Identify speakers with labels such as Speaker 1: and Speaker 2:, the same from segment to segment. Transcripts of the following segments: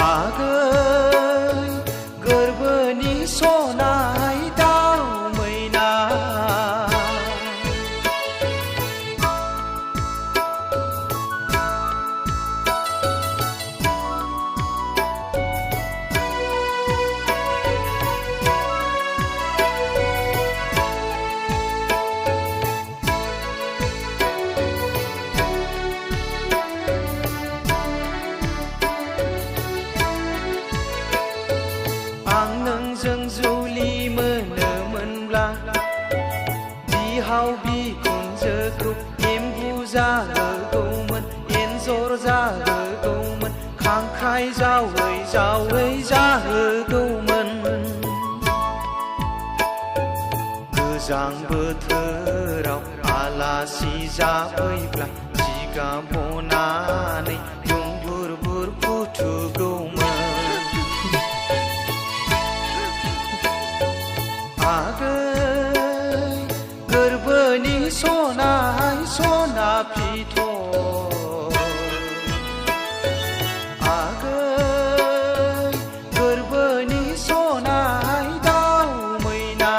Speaker 1: आगै गोरबोनि सनाय दाउ मैना आं नोंजों जुलि मोनोमोनब्ला बिहाव बिखुनजोखौ एम्बु जाहोगौमोन एन्जर जाहोगौमन खांख्राय जावै जावै जाहोगौमोन गोजां बोथोराव आलासि जाफैब्ला जिगाब बनानै दुंबुर बुर फुथुगौमोन आगै गोरबोनि सनाय सना फिथर आगै गोरबोनि सनाय दाउ मैना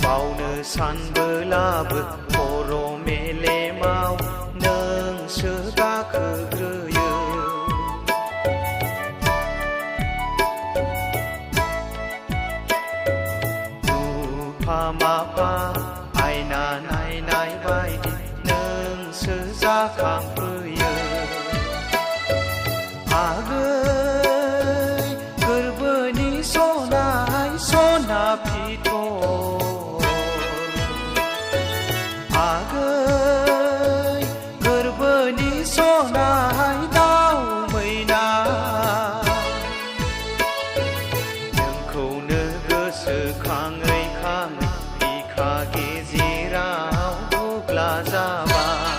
Speaker 1: बावनो सानबोलाबो खर' मेलेमाव नोंसो गाखोग्रोयो नुफा माफा आयना नायनाय बायदि नोंसो जाखांफैयो आगै गोरबोनि सनाय सना फिथर आगै गोरबोनि सनाय दाउ मैना नोंखौनो गोसोखाङै खाङै बिखा गेजेराव बुग्ला जाबाय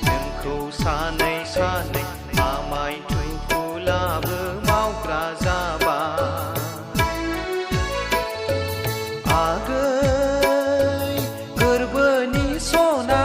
Speaker 1: नोंखौ सानै सानै आमाय थुखुलाबो मावग्रा जाबाय आगै गोरबोनि सना